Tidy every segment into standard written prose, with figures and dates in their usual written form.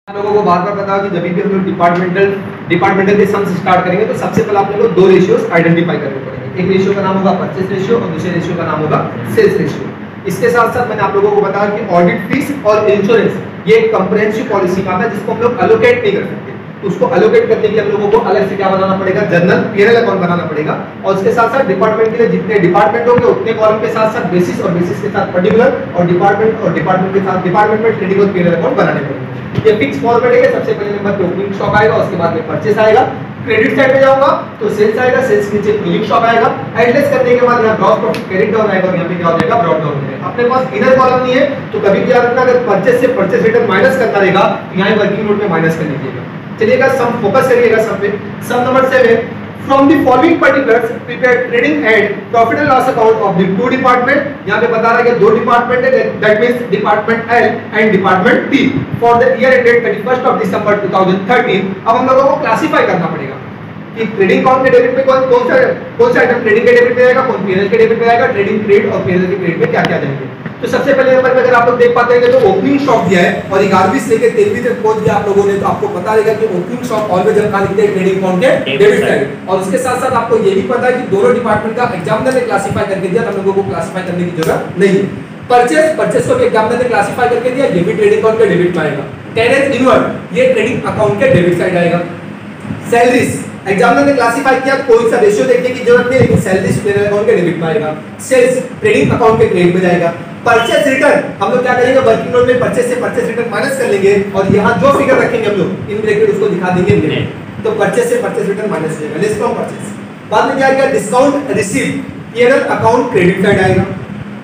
आप लोगों को बार बार बताओ कि जब भी हम लोग डिपार्टमेंटल के सम्स स्टार्ट करेंगे तो सबसे पहले आप लोगों को दो रेशियोज आइडेंटिफाई करने पड़ेंगे। एक रेशियो का नाम होगा परचेस रेशियो और दूसरे रेशियो का नाम होगा सेल्स रेशियो। इसके साथ साथ मैंने आप लोगों को बताया कि ऑडिट फीस और इंश्योरेंस ये एक कंप्रिहेंसिव पॉलिसी का है जिसको हम लोग एलोकेट नहीं कर सकते, तो उसको एलोकेट करने के लिए हम लोगों को अलग से क्या बनाना पड़ेगा, जनरल पीएनएल अकाउंट बनाना पड़ेगा। और उसके साथ साथ डिपार्टमेंट के लिए जितने डिपार्टमेंट होंगे उतने कॉलम के साथ साथ बेसिस और बेसिस के साथ पर्टिकुलर और डिपार्टमेंट के साथ डिपार्टमेंट में ट्रेडिंग और पीएनएल अकाउंट बनाने पड़ेंगे। ये फिक्स फॉर्मेट है। सबसे पहले नंबर पे ओपनिंग स्टॉक आएगा, उसके बाद में परचेस आएगा, क्रेडिट साइड पे जाऊंगा तो सेल्स आएगा, सेल्स के नीचे क्लोजिंग स्टॉक आएगा, एडलेस करने के बाद यहां ग्रॉस प्रॉफिट क्रेडिट डाउन आएगा और यहां पे क्या हो जाएगा, ब्रॉट डाउन हो जाएगा। अपने पास इनर कॉलम नहीं है तो कभी भी याद रखना अगर परचेस से परचेस रिटर्न माइनस करना रहेगा तो यहां वर्किंग नोट में माइनस कर लीजिएगा। चलिएगा सम फोकस करिएगा सब पे। सम number 7, from the following particulars prepare trading and profit and loss account of the two department। यहाँ पे बता रहा है कि दो डिपार्टमेंट है, that means department L and department T for the year ended 31st of December 2013। अब हम लोगों को क्लासिफाई करना पड़ेगा कि ट्रेडिंग अकाउंट के डेबिट में कौन सा आइटम ट्रेडिंग के डेबिट में आएगा, कौन पीएनएल के डेबिट में आएगा, ट्रेडिंग क्रेडिट और पीएनएल के क्रेडिट में क्या क्या जाएंगे। तो सबसे पहले नंबर पे अगर आप लोग देख पाते हैं तो ओपनिंग स्टॉक दिया है और 11वीं से लेकर 13वीं तक खोज दिया आप लोगों ने, तो आपको पता रहेगा कि ओपनिंग स्टॉक ऑलवेज हम कहां लिखते हैं, ट्रेडिंग अकाउंट के डेबिट साइड। और उसके साथ साथ आपको ये भी पता है कि दोनों डिपार्टमेंट का एग्जामिनर ने क्लासिफाई करके दिया, हम लोगों को क्लासिफाई करने की जरूरत नहीं है। परचेस को भी एग्जामिनर ने क्लासिफाई करके दिया, ये भी ट्रेडिंग अकाउंट के डेबिट में आएगा। कैरेज इनवर्ड ये ट्रेडिंग अकाउंट के डेबिट साइड आएगा। सैलरीज एग्जामिनर ने क्लासिफाई किया, कोई सा रेशियो देखने की जरूरत नहीं, लेकिन सैलरीज ट्रेडिंग अकाउंट के डेबिट में आएगा। सेल्स ट्रेडिंग अकाउंट के क्रेडिट में जाएगा। परचेस रिटर्न हम लोग क्या करेंगे, वर्किंग नोट में परचेस से परचेस रिटर्न माइनस कर लेंगे और यहां जो फिगर रखेंगे हम लोग इन ब्रैकेट उसको दिखा देंगे नेट, तो परचेस से परचेस रिटर्न माइनस हो जाएगा, लेस फ्रॉम परचेस। बाद में क्या आएगा, discount receive PNL account credit side आएगा।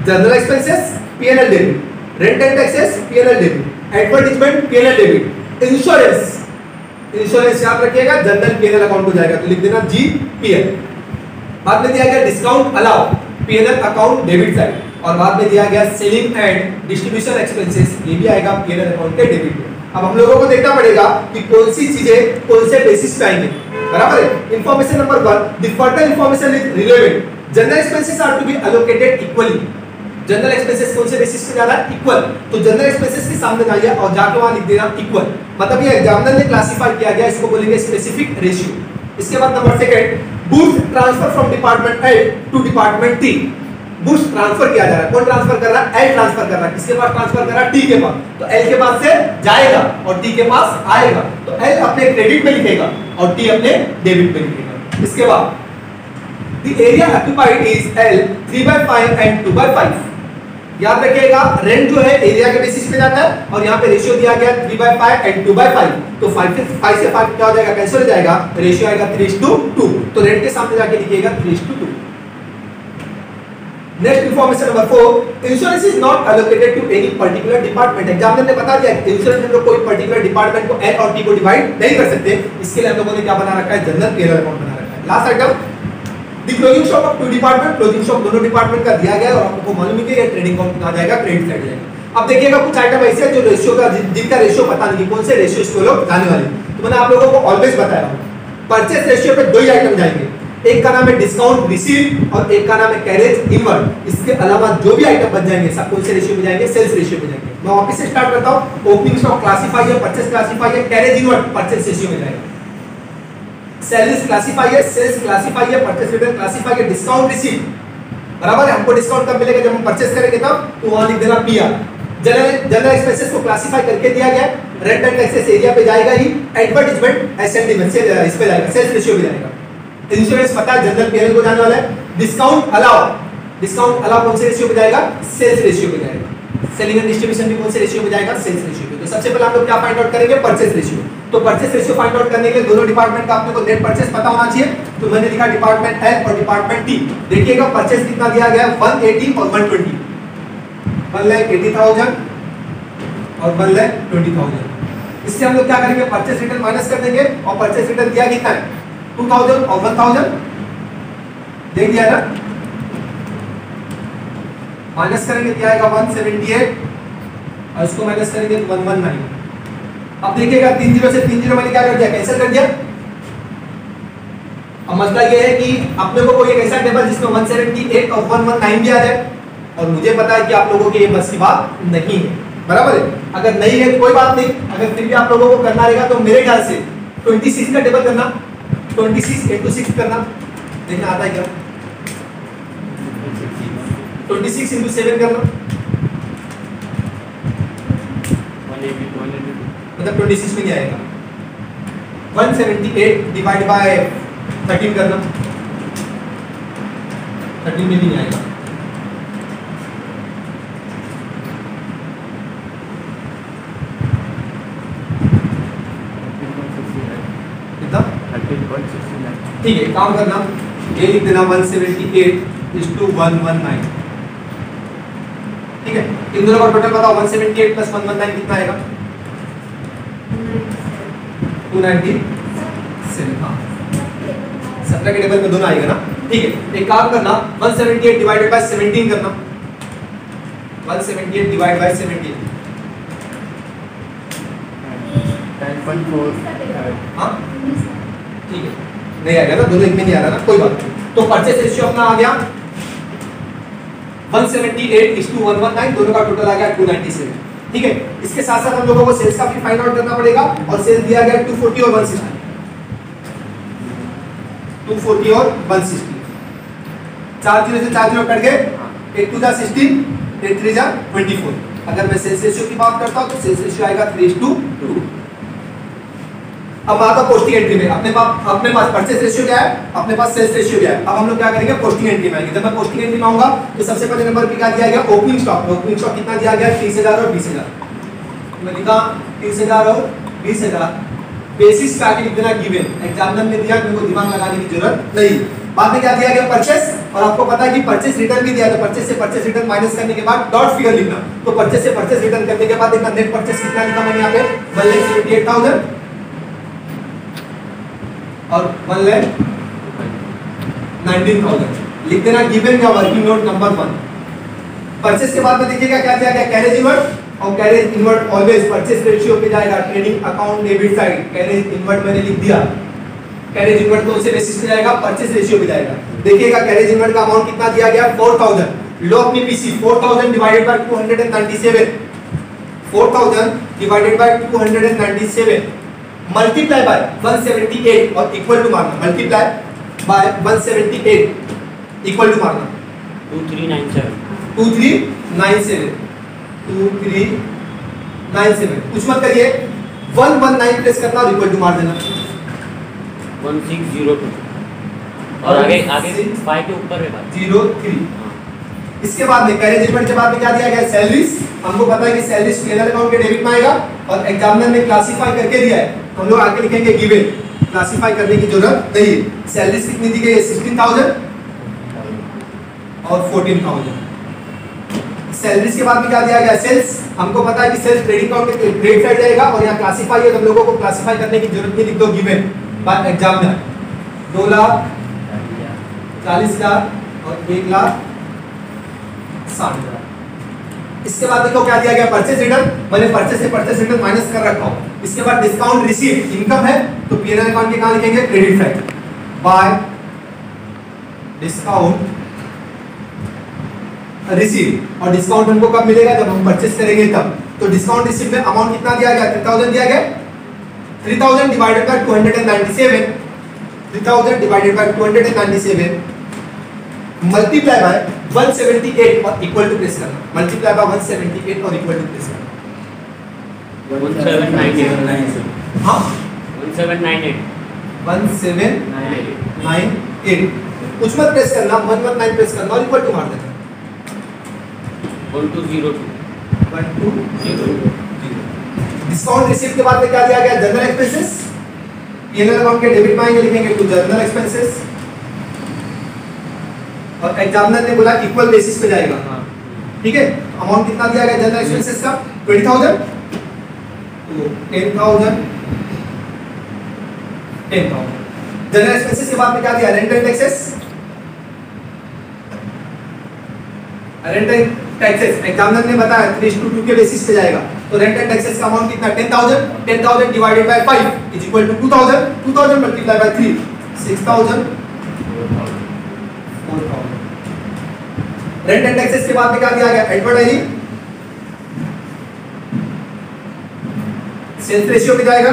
General expenses PNL debit, rent and taxes PNL debit, advertisement PNL debit, insurance याद रखिएगा जनरल पीएनएल अकाउंट को जाएगा, तो लिख देना जीपीएल। बाद में दिया गया discount allow PNL account debit side, और बाद में दिया गया सेलिंग एंड डिस्ट्रीब्यूशन एक्सपेंसेस, ये भी आएगा पीएनएल अकाउंट के डेबिट में। अब हम लोगों को देखना पड़ेगा कि कौन सी चीजें कौन से बेसिस पे आएंगे, बराबर है। Information number 1, the further information is relevant. General expenses are to be allocated equally. General expenses कौन से बेसिस पे जा रहा है, इक्वल, तो जनरल एक्सपेंसेस के सामने जाइए और जाके वहां लिख देना इक्वल, मतलब ये एग्जामिनर ने क्लासिफाई किया गया, इसको बोलेंगे स्पेसिफिक रेशियो। इसके बाद number 2, boost transfer from department L to department T। Boost transfer किया जा रहा है, कौन ट्रांसफर कर रहा है, L ट्रांसफर कर रहा है, किसके पास ट्रांसफर कर रहा है, T के पास, तो L के पास से जाएगा और T के पास आएगा, तो L अपने क्रेडिट में लिखेगा और T अपने डेबिट में लिखेगा। इसके बाद the area occupied is L 3/5 and 2/5। याद रखिएगा रेंट जो है एरिया के बेसिस पे जाता है और यहाँ पे रेशियो दिया गया 3/5 एंड 2/5, तो 5 से 5 क्या हो जाएगा, कैंसिल हो जाएगा, रेशियो आएगा 3:2, तो रेंट के सामने जाके लिखिएगा 3:2। Next information number 4, insurance is not allocated to any particular department. Examiner ने बता दिया कि इंश्योरेंस हम लोग कोई पर्टिकुलर डिपार्टमेंट को L और T को डिवाइड नहीं कर सकते, इसके लिए हम लोगों ने क्या बना रखा है, जनरल पीएनएल अकाउंट बना रखा है। Last item, the closing stock of two department, closing stock दोनों डिपार्टमेंट का दिया गया है और आपको मालूम है कि ये ट्रेडिंग अकाउंट कहां जाएगा, क्रेडिट साइड जाएगा। अब देखिएगा कुछ आइटम ऐसे हैं जो रेशियो का जिनका रेशियो पता नहीं कौन से रेशियो इसको लोग जाने वाले, तो मैंने आप लोगों को ऑलवेज बताया परचेस रेशियो पे दो ही आइटम जाएंगे, एक का नाम है डिस्काउंट रिसीव और एक का नाम है कैरेज इनवर्ड। इसके अलावा जो भी आइटम बच जाएंगे सब कौन से रेशियो में जाएंगे, सेल्स रेशियो में जाएंगे। मैं वापस से स्टार्ट करता हूं, ओपनिंग स्टॉक क्लासिफाई है, परचेस क्लासिफाई है, कैरेज इनवर्ड परचेस रेशियो में जाएगा, सेल्स क्लासिफाई है, सेल्स क्लासिफाई है, परचेस रिटर्न क्लासिफाई है, डिस्काउंट रिसीव, बराबर है। हमको डिस्काउंट कब मिलेगा, जब हम परचेस करेंगे तब, तो वहां लिख देना पीआर। जनरल एक्सपेंसेस को क्लासिफाई करके दिया गया, रेंट एंड टैक्सेस एरिया पे जाएगा ही, एडवर्टाइजमेंट एसएनडी में से इस पे जाएगा, सेल्स रेशियो में जाएगा। इंश्योरेंस पता है जनरल पीएनएल को जाने वाला है। डिस्काउंट अलाउ कौन से रेशियो में जाएगा, सेल्स रेशियो में जाएगा। सेलिंग एंड डिस्ट्रीब्यूशन भी कौन से रेशियो में जाएगा, सेल्स रेशियो में। तो सबसे पहले हम लोग क्या फाइंड आउट करेंगे, परचेस रेशियो। तो परचेस रेशियो फाइंड आउट करने के लिए दोनों डिपार्टमेंट का आपको को नेट परचेस पता होना चाहिए, तो मैंने लिखा डिपार्टमेंट L और डिपार्टमेंट T। देखिएगा परचेस कितना दिया गया है, 180 और 120, 1,80,000 और 1,20,000। इससे हम लोग क्या करेंगे, परचेस रिटर्न माइनस कर देंगे और परचेस रिटर्न दिया कितना है, 2000 और 1000 देख दिया ना, माइनस करेंगे दिया आएगा 178 और इसको माइनस करेंगे तो 119। अब देखिएगा 30 से 30 मैंने क्या कर दिया, कैंसिल कर दिया। अब मसला ये है कि अपने को कोई एक ऐसा टेबल जिसमें 178 और 119 भी आ जाए, और मुझे पता है कि आप लोगों के ये बस की बात नहीं है, बराबर है। अगर नहीं है तो कोई बात नहीं, अगर फिर भी आप लोगों को करना रहेगा तो मेरे ख्याल से 26 का टेबल करना, 26 into 6 करना, देखना आता है क्या? 26 into 7 करना, मतलब 26 में क्या आएगा? 178 डिवाइड बाय 13 करना, 13 में भी नहीं आएगा। कितना? 13.69। ठीक है, काम करना, ये लिख देना 178:119। ठीक है, इन दोनों का टोटल बताओ, 178 प्लस 119 कितना आएगा? 297। हाँ, 17 के टेबल में दोनों आएगा ना। ठीक है, एक काम करना, 178 डिवाइडेड बाय 17 करना, 178 डिवाइड बाय 17 10.4। हाँ ठीक है, नहीं आएगा ना, दोनों एक में नहीं आ रहा ना, कोई बात नहीं। तो परचेस रेशियो अपना आ गया 178:119, दोनों का टोटल आ गया 297। ठीक है, इसके साथ साथ हम लोगों को सेल्स का भी फाइंड आउट करना पड़ेगा, और सेल्स दिया गया 240 और 160, 240 और 160। 4 0 से 4 0 कट गए, 8 2 जा 16, 8 3 जा 24। अगर मैं सेल्स रेशियो की बात करता हूं तो सेल्स रेशियो आएगा 3:2। अब आता पोस्टिंग एंट्री में, अपने पास परचेस रेशियो क्या है, अपने पास सेल्स रेशियो क्या है। अब हम लोग क्या करेंगे, पोस्टिंग एंट्री में आएंगे। जब मैं पोस्टिंग एंट्री में आऊंगा तो सबसे पहले नंबर पे क्या दिया गया, ओपनिंग स्टॉक। ओपनिंग स्टॉक कितना दिया गया, 30,000 और 20,000। मैं लिखा 30,000 और 20,000, बेसिस का लिख देना गिवन, एग्जामिनर ने दिया, मेरे को दिमाग लगाने की जरूरत नहीं। बाद में क्या दिया गया, परचेस, और आपको पता है कि परचेस रिटर्न भी दिया, तो परचेस से परचेस रिटर्न माइनस करने के बाद डॉट फिगर लिखना। तो परचेस से परचेस रिटर्न करने के बाद देखना नेट परचेस कितना लिखा मैंने यहाँ पे, 1,78,000 और 1,19,000 लिख देना गिवन का वर्किंग नोट नंबर 1। परचेस के बाद में देखिएगा क्या दिया गया, कैरेज इनवर्ट, और carriage inward always purchase ratio पे जाएगा, trading account debit side. Carriage inward मैंने लिख दिया, कैरेज इनवर्ट कौन से बेसिस पे जाएगा, परचेस रेशियो पे जाएगा। देखिएगा कैरेज इनवर्ट का अमाउंट कितना दिया गया, 4,000। लो अपनी PC, 4,000 divided by 297, 4,000 divided by 297 multiply by 178 और इक्वल टू मारना, मल्टीप्लाई बाय 178 इक्वल टू मारना 2397 2397 2397। कुछ मत करिए, 119 प्रेस करना और इक्वल टू मार देना 1602 और आगे 5 के ऊपर है बात 03। इसके बाद में कैरेज इनवर्ट के बाद में क्या दिया गया, सैलरीज। हमको पता है कि सैलरीज पीएनएल अकाउंट के डेबिट में आएगा, और एग्जामिनर ने क्लासिफाई करके दिया है, हम लोग आगे लिखेंगे गिवन, क्लासिफाई करने की जरूरत नहीं है। सैलरीज कितनी दी गई है, 16,000 और 14,000। सैलरीज के बाद में क्या दिया गया, सेल्स। हमको पता है कि सेल्स ट्रेडिंग अकाउंट के क्रेडिट साइड जाएगा, और यहाँ क्लासिफाई है, तो हम लोगों को क्लासिफाई करने की जरूरत नहीं, लिख दो गिवन बाय एग्जामिनर 2,40,000 और 1,60,000। इसके बाद देखो क्या दिया गया, परचेस रिटर्न। मैंने परचेस से परचेस रिटर्न माइनस कर रखा हूं। इसके बाद डिस्काउंट रिसीव, इनकम है तो पीएनएल अकाउंट के कहां लिखेंगे, credit side by discount receive. और डिस्काउंट हमको कब मिलेगा, जब हम परचेस करेंगे तब। तो डिस्काउंट रिसीव में अमाउंट कितना दिया गया, 3,000 दिया गया। 3,000 divided by 297, 3,000 divided by 297 multiply by 178 और इक्वल टू प्रेस करना, मल्टीप्लाई बाय 178 और इक्वल टू प्रेस करना 1798 हां 1798 1798 कुछ मत प्रेस करना, 119 प्रेस करना और इक्वल टू मार देना 1202 डिस्काउंट रिसीव के बाद में क्या दिया गया, जनरल एक्सपेंसेस। पीएनएल अकाउंट के डेबिट में आएंगे, लिखेंगे टू जनरल एक्सपेंसेस, और एग्जामिनर ने बोला इक्वल बेसिस पे जाएगा। ठीक है, अमाउंट कितना दिया गया जनरल एक्सपेंसेस का, 20,000 तो 10,000 जनरल एक्सपेंसेस के बाद में क्या दिया, rent and taxes. Rent and taxes examiner ने बताया 3:2 के बेसिस पे जाएगा, तो रेंट एंड टैक्सेस का अमाउंट कितना, 10,000। 10,000 divided by 5 is equal to 2,000। 2,000 multiply by 3 6,000 4,000। Rent and taxes के बाद में क्या दिया गया, एडवर्टाइजिंग। सेल्स रेशियो पे जाएगा।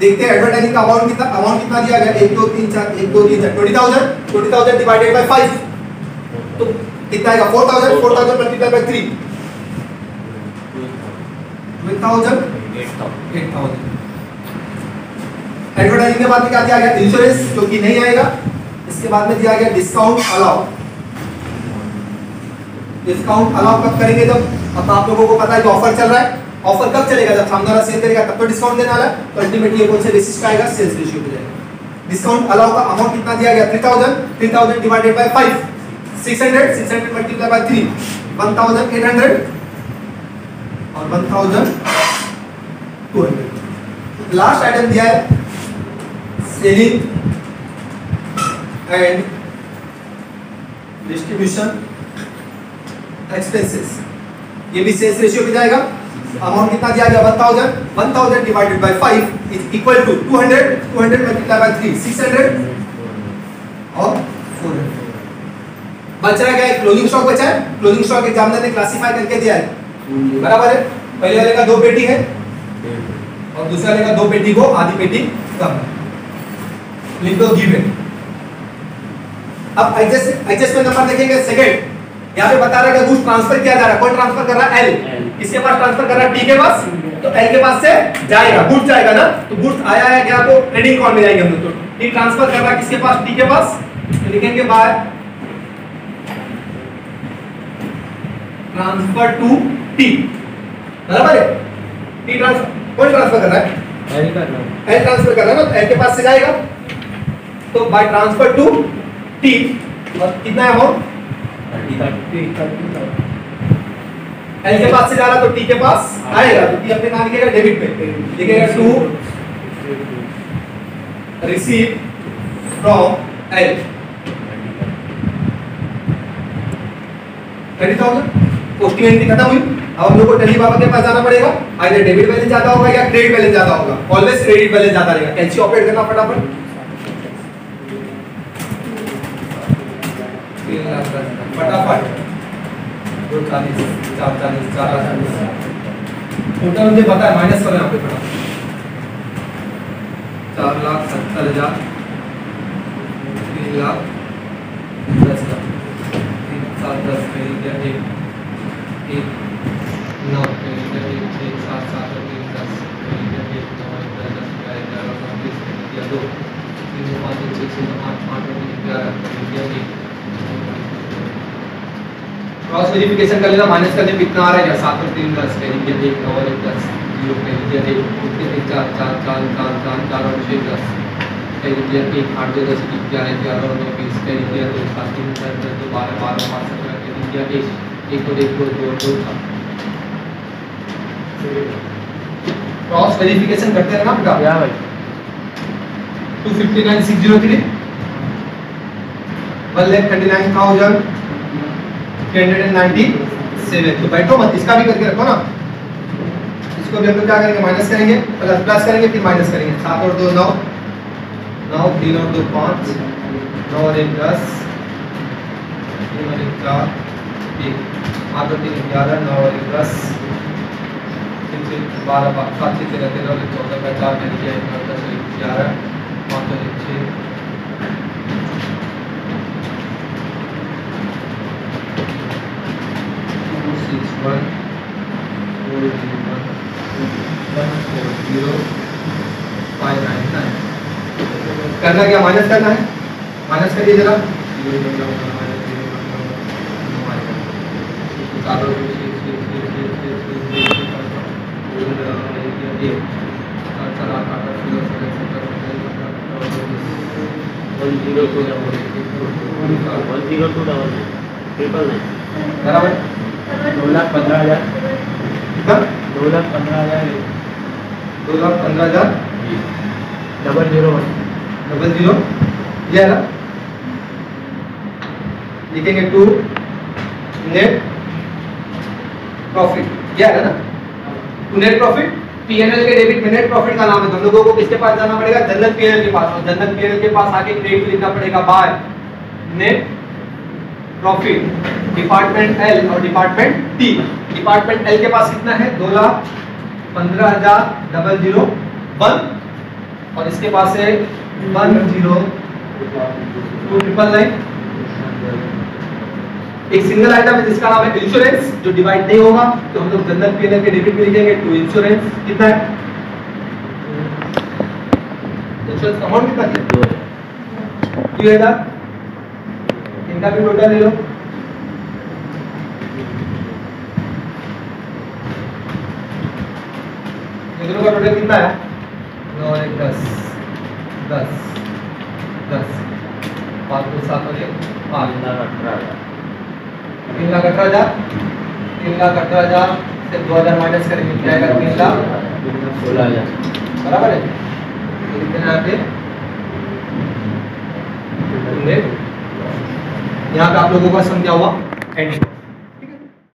देखते हैं एडवर्टाइजिंग का अमाउंट कितना दिया गया, 1 2 3 4 1 2 3 4 20,000 डिवाइडेड बाय 5 तो कितना आएगा 4,000 मल्टीप्लाई बाय 3 12,000 8,000। एडवर्टाइजिंग के बाद में क्या दिया गया, इंश्योरेंस जो कि नहीं आएगा। इसके बाद में दिया गया डिस्काउंट अलाउ। डिस्काउंट अलाउ कब करेंगे, जब अब आप लोगों को पता है कि ऑफर चल रहा है। ऑफर कब चलेगा, जब सामने वाला सेल करेगा तब तो डिस्काउंट देने वाला है। तो अल्टीमेटली ये कौन से बेसिस पे आएगा, सेल्स रेशियो पे जाएगा। डिस्काउंट अलाउ का अमाउंट कितना दिया गया 3,000 डिवाइडेड बाय 5 600 मल्टीप्लाई बाय 3 1,800 और 1,200। लास्ट आइटम दिया है सेलिंग एंड डिस्ट्रीब्यूशन एक्सपेंसेस, ये भी सेल्स रेशियो पे जाएगा। अमाउंट कितना दिया गया 1,000 divided by 5 is equal to 200 multiply by 3 600 और 400। बच रहा क्या है, क्लोजिंग स्टॉक बचा है। क्लोजिंग स्टॉक एग्जामिनर ने क्लासिफाई करके दिया है, बराबर है। पहले वाले का 2 पेटी है और दूसरे वाले का 2 पेटी को आधी पेटी कम है। लिख दो गिवन। अब एडजस्टमेंट नंबर देखेंगे सेकंड, यहाँ पे बता रहा है कि गुड्स ट्रांसफर किया जा रहा है। कौन ट्रांसफर कर रहा है, एल। किसके पास ट्रांसफर कर रहा है, टी के पास। तो एल के पास से जाएगा, गुड्स जाएगा ना। तो गुड्स आया है क्या, तो ट्रेडिंग अकाउंट में जाएंगे हम लोग। तो टी ट्रांसफर कर रहा है किसके पास, टी के पास। तो लिखेंगे बाय ट्रांसफर टू टी, बराबर है। टी ट्रांसफर कौन ट्रांसफर कर रहा है, एल ट्रांसफर कर रहा है ना। तो एल के पास से जाएगा, तो बाय ट्रांसफर टू टी। और कितना है अमाउंट, एल के पास से जा रहा तो टी के पास आएगा। तो टी अपने कहां लिखेगा, डेबिट पे लिखेगा to receive from L 30,000। Posting entry खत्म हुई। अब हम लोग को टैली बाबा के पास जाना पड़ेगा। आइदर डेबिट बैलेंस ज्यादा होगा या क्रेडिट बैलेंस ज्यादा होगा। ऑलवेज क्रेडिट बैलेंस ज्यादा रहेगा। कैलसी ऑपरेट करना फटाफट। 3 लाख फटाफट 240 440 440 टोटल मुझे पता है, माइनस करो यहाँ पे फटाफट। 4,70,000 3,10,000 3 7 10 1 1 9 1 7 7 3 10 1 9 10 11 20 2 3 5 6 7 8 8 11 क्रॉस वेरिफिकेशन कर लेना। माइनस करने पे कितना आ रहा है, 7 और 3 10 कह लीजिए 1 9 और 1 10 0 कह लीजिए 1 3 4 4 4 4 4 4 और 6 10 कह लीजिए 1 8 2 10 11 11 और 9 20 कह लीजिए 2 7 3 4 2 12 12 5 17 कह लीजिए 1 1 2 2 2 क्रॉस वेरिफिकेशन करते रहना बेटा। क्या भाई 259,603 1,39,397। तो बैठो मत, इसका भी करके रखो ना। इसको भी हम लोग क्या करेंगे, माइनस करेंगे, प्लस करेंगे, फिर माइनस करेंगे। 7 और 2 9 9 3 और 2 5 9 और 1 10 3 और 1 4 1 8 और 3 11 9 और 1 10 3 12 7 6 13 13 और 14 का 4 कर दिया 9 10 और 11 5 और 1 6 1 4 0 5 9 9 करना क्या, माइनस करना है। माइनस करिए जरा। बराबर 2,15,000 कितना 2,15,000 2,15,000 001 00 ये है ना। लिखेंगे टू नेट प्रॉफिट, ये है ना। टू नेट प्रॉफिट पीएनएल के डेबिट में नेट प्रॉफिट का नाम है। तो हम लोगों को किसके पास जाना पड़ेगा, जनरल पीएनएल के पास। और जनरल पीएनएल के पास आके क्रेडिट लिखना पड़ेगा by net profit department L और डिपार्टमेंट टी। डिपार्टमेंट एल के पास कितना है 2,00,000 15,001 और इसके पास है 102,999। एक सिंगल आइटम है जिसका नाम है इंश्योरेंस, जो डिवाइड नहीं होगा, तो हम लोग जनरल पीएनएल के डेबिट में लिखेंगे टू इंश्योरेंस। कितना है इंश्योरेंस अमाउंट कितना है? 2,000। इनका भी टोटल ले लो। दोनों का टोटल कितना है? 9 और 1 10 10 10 5 2 7 और 1 5 3,18,000 3,18,000 से 2,000 माइनस करेंगे क्या आएगा? 3,16,000 बराबर है। तो कितना यहाँ पे यहाँ पे आप लोगों का सम क्या हुआ? एंड